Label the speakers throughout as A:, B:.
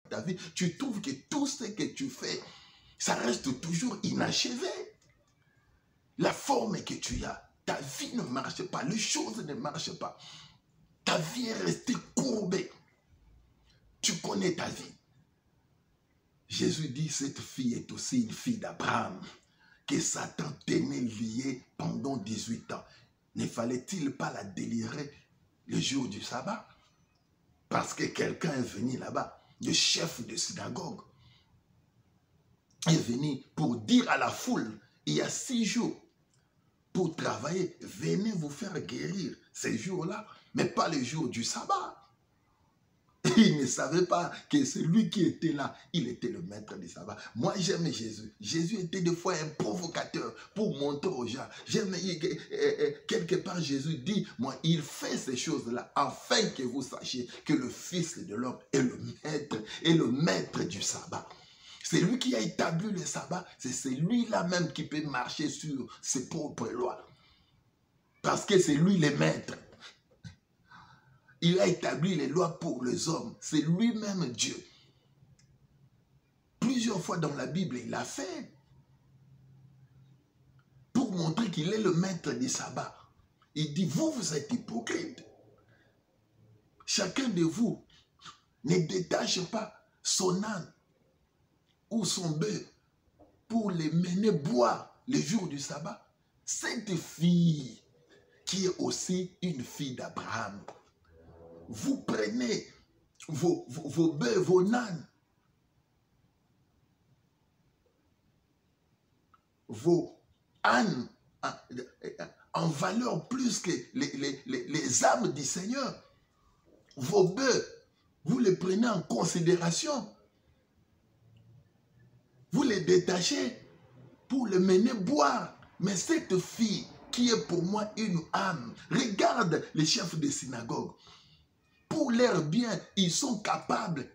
A: ta vie, tu trouves que tout ce que tu fais, ça reste toujours inachevé. La forme que tu as, ta vie ne marche pas, les choses ne marchent pas. Ta vie est restée courbée. Tu connais ta vie. Jésus dit, cette fille est aussi une fille d'Abraham, que Satan tenait liée pendant 18 ans. Ne fallait-il pas la délivrer le jour du sabbat? Parce que quelqu'un est venu là-bas, le chef de synagogue, est venu pour dire à la foule, il y a 6 jours, pour travailler, venez vous faire guérir ces jours-là, mais pas le jour du sabbat. Il ne savait pas que celui qui était là, il était le maître du sabbat. Moi, j'aime Jésus. Jésus était des fois un provocateur pour montrer aux gens. J'aime, quelque part, Jésus dit, moi, il fait ces choses-là afin que vous sachiez que le Fils de l'homme est le maître du sabbat. C'est lui qui a établi le sabbat. C'est celui-là même qui peut marcher sur ses propres lois. Parce que c'est lui le maître. Il a établi les lois pour les hommes. C'est lui-même Dieu. Plusieurs fois dans la Bible, il l'a fait. Pour montrer qu'il est le maître du sabbat. Il dit, vous êtes hypocrites. Chacun de vous ne détache pas son âne ou son bœuf pour les mener boire le jour du sabbat. Cette fille qui est aussi une fille d'Abraham, vous prenez vos bœufs, vos ânes, vos ânes en valeur plus que les âmes du Seigneur. Vos bœufs, vous les prenez en considération. Vous les détachez pour les mener boire. Mais cette fille qui est pour moi une âme, regarde les chefs de synagogue. Pour leur bien, ils sont capables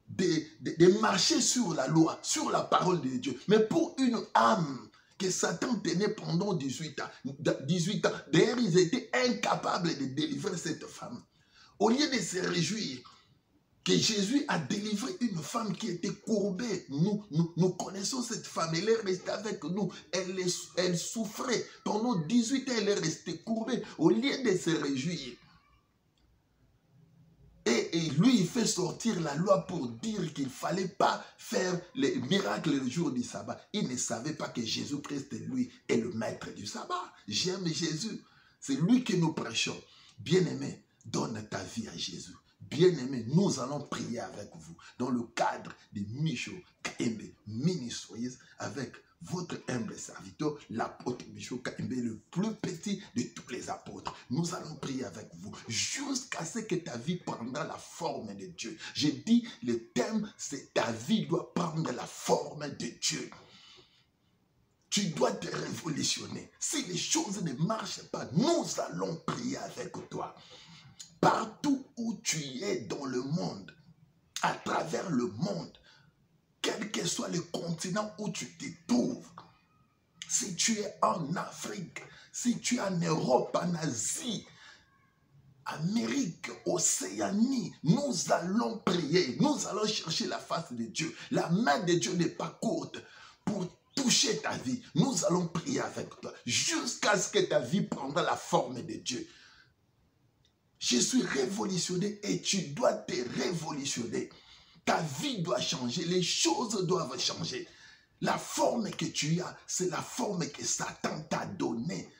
A: de marcher sur la loi, sur la parole de Dieu. Mais pour une âme que Satan tenait pendant 18 ans, d'ailleurs, ils étaient incapables de délivrer cette femme. Au lieu de se réjouir que Jésus a délivré une femme qui était courbée, nous connaissons cette femme, elle est restée avec nous, elle souffrait. Pendant 18 ans, elle est restée courbée. Au lieu de se réjouir, et lui, il fait sortir la loi pour dire qu'il ne fallait pas faire les miracles le jour du sabbat. Il ne savait pas que Jésus-Christ, lui, est le maître du sabbat. J'aime Jésus. C'est lui que nous prêchons. Bien-aimé, donne ta vie à Jésus. Bien-aimé, nous allons prier avec vous dans le cadre de Micho Kaembe Ministries avec votre humble serviteur, l'apôtre Micho Kaembe, le plus petit de tous les apôtres. Nous allons prier avec vous jusqu'à ce que ta vie prendra la forme de Dieu. Je dis, le thème, c'est ta vie doit prendre la forme de Dieu. Tu dois te révolutionner. Si les choses ne marchent pas, nous allons prier avec toi. Partout où tu es dans le monde, à travers le monde, quel que soit le continent où tu te trouves, si tu es en Afrique, si tu es en Europe, en Asie, Amérique, Océanie, nous allons prier, nous allons chercher la face de Dieu. La main de Dieu n'est pas courte pour toucher ta vie. Nous allons prier avec toi jusqu'à ce que ta vie prendra la forme de Dieu. Je suis révolutionné et tu dois te révolutionner. Ta vie doit changer, les choses doivent changer. La forme que tu as, c'est la forme que Satan t'a donnée.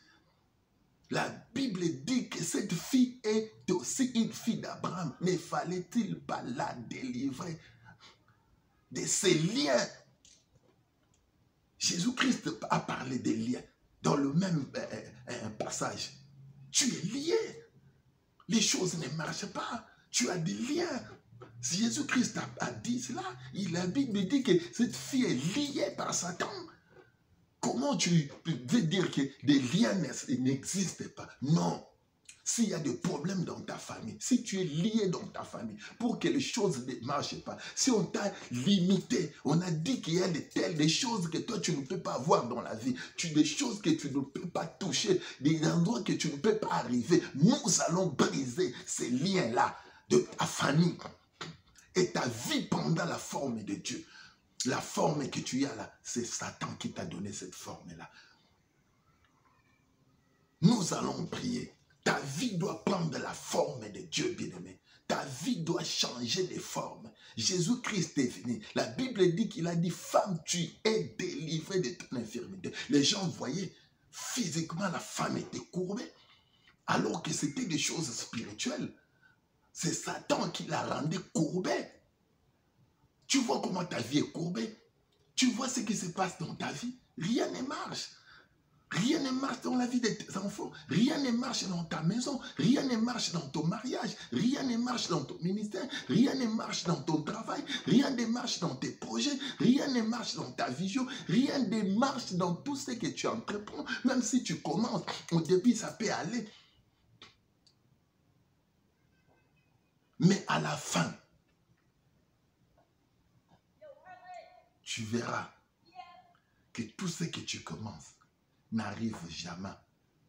A: La Bible dit que cette fille est aussi une fille d'Abraham. Ne fallait-il pas la délivrer de ces liens? Jésus-Christ a parlé des liens dans le même passage. Tu es lié. Les choses ne marchent pas. Tu as des liens. Si Jésus-Christ a dit cela, la Bible dit que cette fille est liée par Satan. Comment tu veux dire que des liens n'existent pas? Non. S'il y a des problèmes dans ta famille, si tu es lié dans ta famille, pour que les choses ne marchent pas, si on t'a limité, on a dit qu'il y a des choses que toi tu ne peux pas voir dans la vie, des choses que tu ne peux pas toucher, des endroits que tu ne peux pas arriver, nous allons briser ces liens-là de ta famille. Et ta vie prendra la forme de Dieu. La forme que tu as là, c'est Satan qui t'a donné cette forme-là. Nous allons prier. Ta vie doit prendre la forme de Dieu, bien-aimé. Ta vie doit changer de forme. Jésus-Christ est venu. La Bible dit qu'il a dit, femme, tu es délivrée de ton infirmité. Les gens voyaient physiquement la femme était courbée, alors que c'était des choses spirituelles. C'est Satan qui l'a rendue courbée. Tu vois comment ta vie est courbée. Tu vois ce qui se passe dans ta vie. Rien ne marche. Rien ne marche dans la vie de tes enfants. Rien ne marche dans ta maison. Rien ne marche dans ton mariage. Rien ne marche dans ton ministère. Rien ne marche dans ton travail. Rien ne marche dans tes projets. Rien ne marche dans ta vision. Rien ne marche dans tout ce que tu entreprends. Même si tu commences, au début, ça peut aller. Mais à la fin, tu verras que tout ce que tu commences n'arrive jamais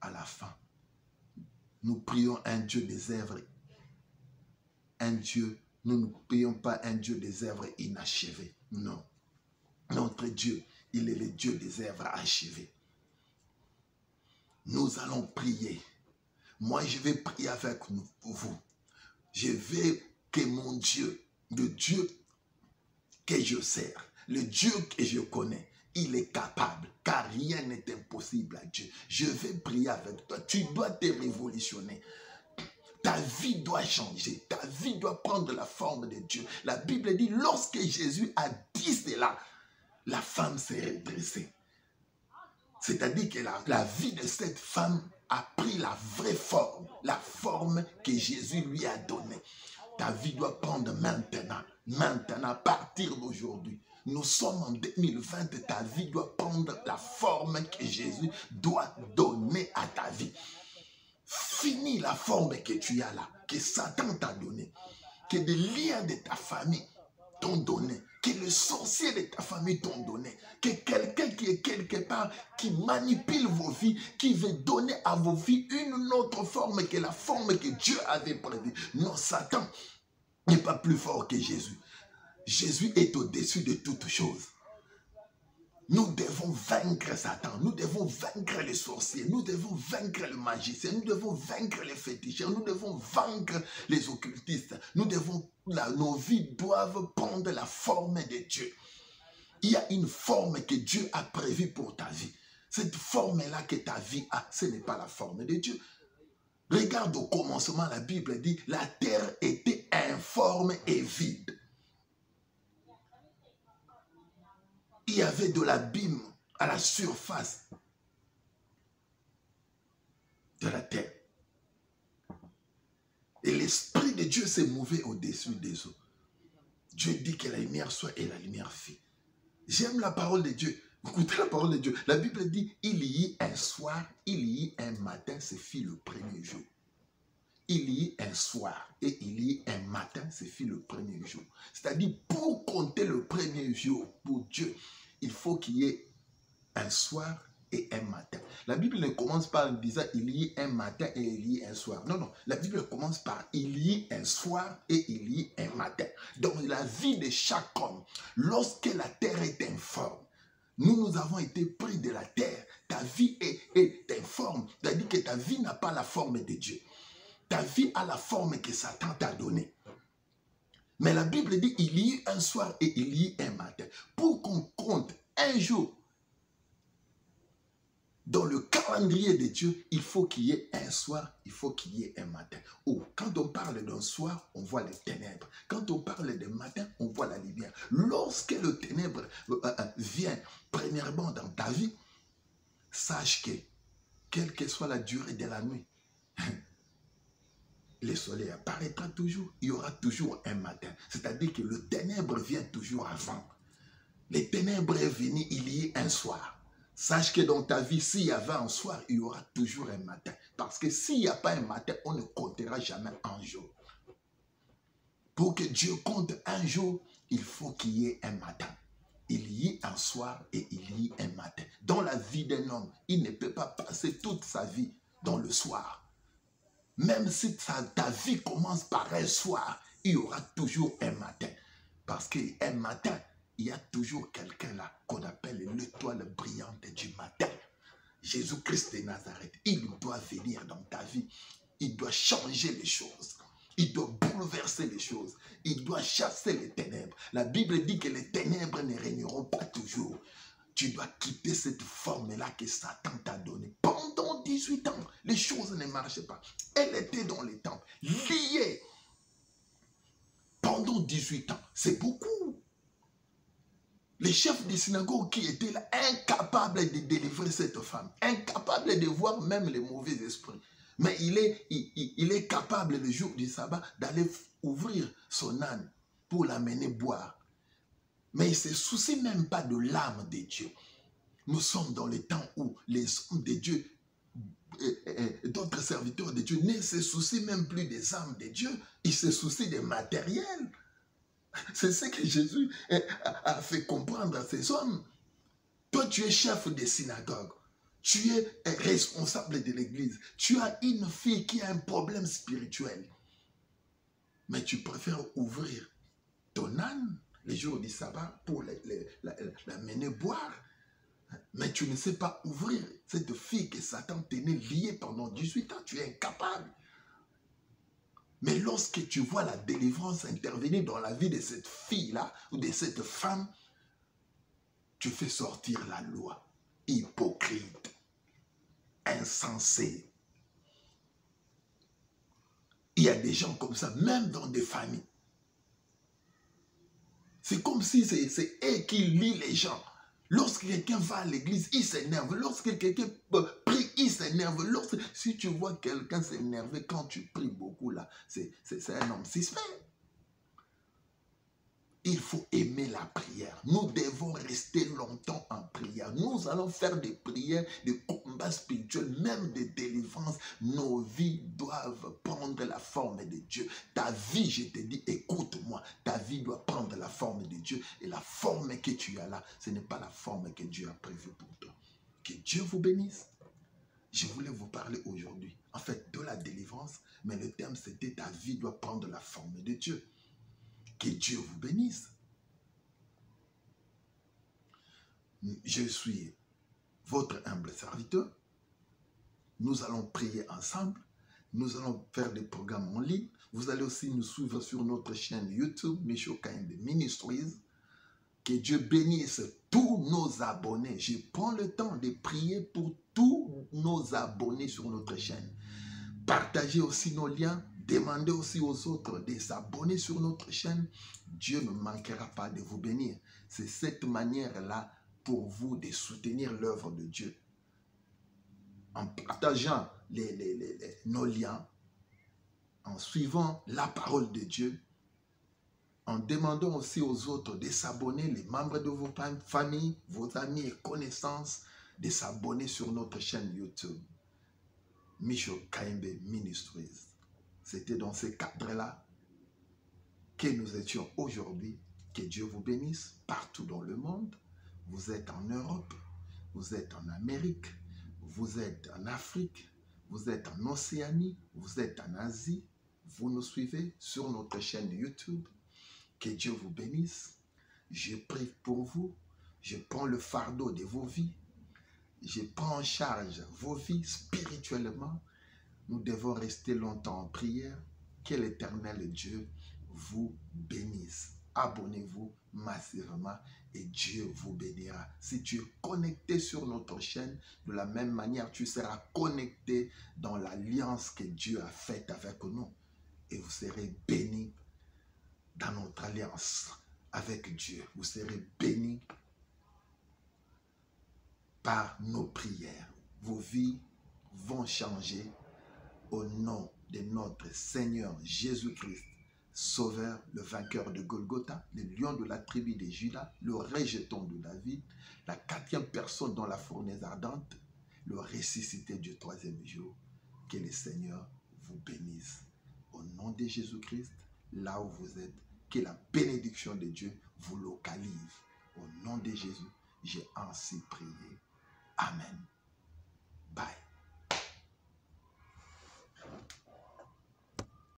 A: à la fin. Nous prions un Dieu des œuvres. Un Dieu, nous ne prions pas un Dieu des œuvres inachevées. Non. Notre Dieu, il est le Dieu des œuvres achevées. Nous allons prier. Moi, je vais prier avec vous. Je veux que mon Dieu, le Dieu que je sers, le Dieu que je connais, il est capable, car rien n'est impossible à Dieu. Je vais prier avec toi. Tu dois te révolutionner. Ta vie doit changer. Ta vie doit prendre la forme de Dieu. La Bible dit, lorsque Jésus a dit cela, la femme s'est redressée. C'est-à-dire que la vie de cette femme a pris la vraie forme, la forme que Jésus lui a donnée. Ta vie doit prendre maintenant, à partir d'aujourd'hui. Nous sommes en 2020, ta vie doit prendre la forme que Jésus doit donner à ta vie. Finis la forme que tu as là, que Satan t'a donnée, que des liens de ta famille t'ont donné, que les sorciers de ta famille t'ont donné, que quelqu'un qui est quelque part, qui manipule vos vies, qui veut donner à vos vies une autre forme que la forme que Dieu avait prévue. Non, Satan n'est pas plus fort que Jésus. Jésus est au-dessus de toutes choses. Nous devons vaincre Satan, nous devons vaincre les sorciers, nous devons vaincre le magicien, nous devons vaincre les féticheurs, nous devons vaincre les occultistes. Nos vies doivent prendre la forme de Dieu. Il y a une forme que Dieu a prévue pour ta vie. Cette forme-là que ta vie a, ce n'est pas la forme de Dieu. Regarde au commencement, la Bible dit, la terre était informe et vide. Il y avait de l'abîme à la surface de la terre. Et l'Esprit de Dieu s'est mouvé au-dessus des eaux. Dieu dit que la lumière soit et la lumière fit. J'aime la parole de Dieu. Écoutez la parole de Dieu. La Bible dit, il y eut un soir, il y eut un matin, ce fut le premier jour. Il y eut un soir et il y eut un matin, ce fut le premier jour. C'est-à-dire, pour compter le premier jour pour Dieu, il faut qu'il y ait un soir et un matin. La Bible ne commence pas en disant il y eut un matin et il y eut un soir. Non, non. La Bible commence par il y eut un soir et il y eut un matin. Dans la vie de chaque homme, lorsque la terre est informe, nous avons été pris de la terre. Ta vie est informe. C'est-à-dire que ta vie n'a pas la forme de Dieu. Ta vie a la forme que Satan t'a donnée. Mais la Bible dit il y eut un soir et il y eut un matin. Pour qu'on compte un jour dans le calendrier de Dieu, il faut qu'il y ait un soir, il faut qu'il y ait un matin. Oh, quand on parle d'un soir, on voit les ténèbres. Quand on parle de matin, on voit la lumière. Lorsque le ténèbre vient premièrement dans ta vie, sache que, quelle que soit la durée de la nuit, le soleil apparaîtra toujours, il y aura toujours un matin. C'est-à-dire que le ténèbre vient toujours avant. Les ténèbres est venu, il y a un soir. Sache que dans ta vie, s'il y avait un soir, il y aura toujours un matin. Parce que s'il n'y a pas un matin, on ne comptera jamais un jour. Pour que Dieu compte un jour, il faut qu'il y ait un matin. Il y ait un soir et il y ait un matin. Dans la vie d'un homme, il ne peut pas passer toute sa vie dans le soir. Même si ta vie commence par un soir, il y aura toujours un matin. Parce qu'un matin, il y a toujours quelqu'un là qu'on appelle l'étoile brillante du matin. Jésus-Christ de Nazareth, il doit venir dans ta vie. Il doit changer les choses. Il doit bouleverser les choses. Il doit chasser les ténèbres. La Bible dit que les ténèbres ne régneront pas toujours. Tu dois quitter cette forme-là que Satan t'a donnée. Pendant 18 ans, les choses ne marchaient pas. Elle était dans les temples, liée. Pendant 18 ans, c'est beaucoup. Les chefs des synagogues qui étaient là, incapables de délivrer cette femme, incapables de voir même les mauvais esprits. Mais il est capable le jour du sabbat d'aller ouvrir son âne pour l'amener boire. Mais il ne se soucie même pas de l'âme de Dieu. Nous sommes dans le temps où les hommes de Dieu, d'autres serviteurs de Dieu, ne se soucient même plus des âmes de Dieu. Ils se soucient des matériels. C'est ce que Jésus a fait comprendre à ces hommes. Toi, tu es chef des synagogues. Tu es responsable de l'église. Tu as une fille qui a un problème spirituel. Mais tu préfères ouvrir ton âne les jours du sabbat pour la mener boire. Mais tu ne sais pas ouvrir cette fille que Satan tenait liée pendant 18 ans. Tu es incapable. Mais lorsque tu vois la délivrance intervenir dans la vie de cette fille-là ou de cette femme, tu fais sortir la loi. Hypocrite, insensé. Il y a des gens comme ça, même dans des familles. C'est comme si c'est eux qui lient les gens. Lorsque quelqu'un va à l'église, il s'énerve. Lorsque quelqu'un prie, il s'énerve. Si tu vois quelqu'un s'énerver quand tu pries beaucoup, là, c'est un homme suspect. Il faut aimer la prière. Nous devons rester longtemps en prière. Nous allons faire des prières, des combats spirituels, même des délivrances. Nos vies doivent prendre la forme de Dieu. Ta vie, je te dis, écoute-moi, ta vie doit prendre la forme de Dieu. Et la forme que tu as là, ce n'est pas la forme que Dieu a prévue pour toi. Que Dieu vous bénisse. Je voulais vous parler aujourd'hui, en fait, de la délivrance, mais le thème c'était ta vie doit prendre la forme de Dieu. Que Dieu vous bénisse. Je suis votre humble serviteur. Nous allons prier ensemble. Nous allons faire des programmes en ligne. Vous allez aussi nous suivre sur notre chaîne YouTube, Michaud Kayembe Ministries. Que Dieu bénisse tous nos abonnés. Je prends le temps de prier pour tous nos abonnés sur notre chaîne. Partagez aussi nos liens. Demandez aussi aux autres de s'abonner sur notre chaîne. Dieu ne manquera pas de vous bénir. C'est cette manière-là pour vous de soutenir l'œuvre de Dieu. En partageant nos liens, en suivant la parole de Dieu, en demandant aussi aux autres de s'abonner, les membres de vos familles, vos amis et connaissances, de s'abonner sur notre chaîne YouTube, Michaud Kayembe Ministries. C'était dans ce cadre-là que nous étions aujourd'hui. Que Dieu vous bénisse partout dans le monde. Vous êtes en Europe, vous êtes en Amérique, vous êtes en Afrique, vous êtes en Océanie, vous êtes en Asie. Vous nous suivez sur notre chaîne YouTube. Que Dieu vous bénisse. Je prie pour vous. Je prends le fardeau de vos vies. Je prends en charge vos vies spirituellement. Nous devons rester longtemps en prière. Que l'Éternel Dieu vous bénisse. Abonnez-vous massivement et Dieu vous bénira. Si tu es connecté sur notre chaîne, de la même manière, tu seras connecté dans l'alliance que Dieu a faite avec nous. Et vous serez bénis dans notre alliance avec Dieu. Vous serez bénis par nos prières. Vos vies vont changer au nom de notre Seigneur Jésus-Christ, Sauveur, le vainqueur de Golgotha, le lion de la tribu de Juda, le rejeton de David, la 4e personne dans la fournaise ardente, le ressuscité du 3e jour. Que le Seigneur vous bénisse. Au nom de Jésus-Christ, là où vous êtes, que la bénédiction de Dieu vous localise. Au nom de Jésus, j'ai ainsi prié. Amen. Bye.